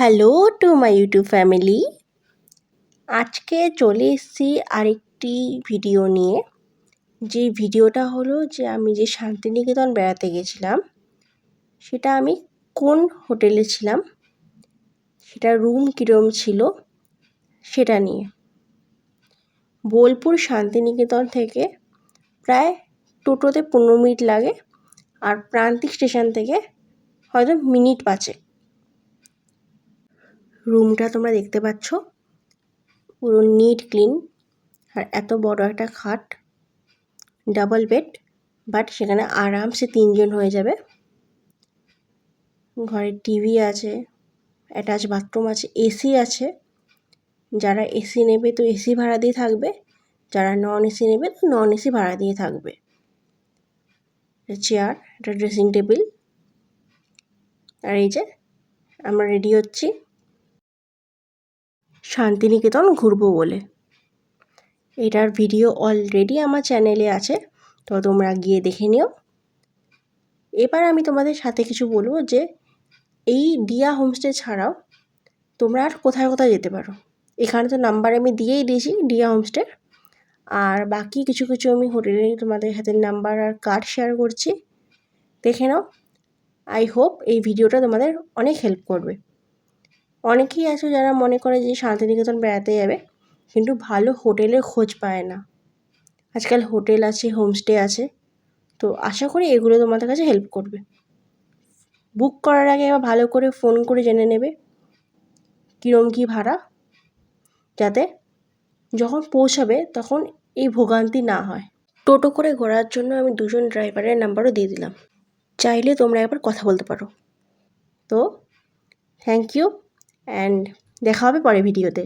Hello to my YouTube family. আজকে চলে এসেছি আরেকটি ভিডিও নিয়ে। যে ভিডিওটা হলো যে আমি যে শান্তিনিকেতন বেড়াতে গেছিলাম, সেটা আমি কোন হোটেলে ছিলাম, সেটা রুম কীরকম ছিল সেটা নিয়ে। বোলপুর শান্তিনিকেতন থেকে প্রায় টোটোতে 15 মিনিট লাগে, আর প্রান্তিক স্টেশন থেকে হয়তো মিনিট 5। রুমটা তোমরা দেখতে পাচ্ছ, পুরো নিট ক্লিন, আর এত বড় একটা খাট, ডাবল বেড, বাট সেখানে আরামসে 3 জন হয়ে যাবে। ঘরে টিভি আছে, অ্যাটাচ বাথরুম আছে, এসি আছে। যারা এসি নেবে তো এসি ভাড়া দিয়ে থাকবে, যারা নন এসি নেবে তো নন এসি ভাড়া দিয়ে থাকবে। চেয়ার, একটা ড্রেসিং টেবিল, আর এই যে আমরা রেডি হচ্ছি শান্তিনিকেতন ঘুরবো বলে। এটার ভিডিও অলরেডি আমার চ্যানেলে আছে, তো তোমরা গিয়ে দেখে নিও। এবার আমি তোমাদের সাথে কিছু বলবো যে এই দিয়া হোমস্টে ছাড়াও তোমরা আর কোথায় কোথায় যেতে পারো। এখানে তো নাম্বার আমি দিয়েই দিয়েছি দিয়া হোমস্টে, আর বাকি কিছু কিছু আমি হোটেলে তোমাদের হাতে নাম্বার আর কার্ড শেয়ার করছি, দেখে নাও। আই হোপ এই ভিডিওটা তোমাদের অনেক হেল্প করবে। অনেকেই আছে যারা মনে করে যে শান্তিনিকেতন বেড়াতে যাবে কিন্তু ভালো হোটেলের খোঁজ পায় না। আজকাল হোটেল আছে, হোমস্টে আছে, তো আশা করি এগুলো তোমাদের কাছে হেল্প করবে। বুক করার আগে এবার ভালো করে ফোন করে জেনে নেবে কীরকম কী ভাড়া, যাতে যখন পৌঁছাবে তখন এই ভোগান্তি না হয়। টোটো করে ঘোরার জন্য আমি 2 জন ড্রাইভারের নাম্বারও দিয়ে দিলাম, চাইলে তোমরা একবার কথা বলতে পারো। তো থ্যাংক ইউ, অ্যান্ড দেখা হবে পরের ভিডিওতে।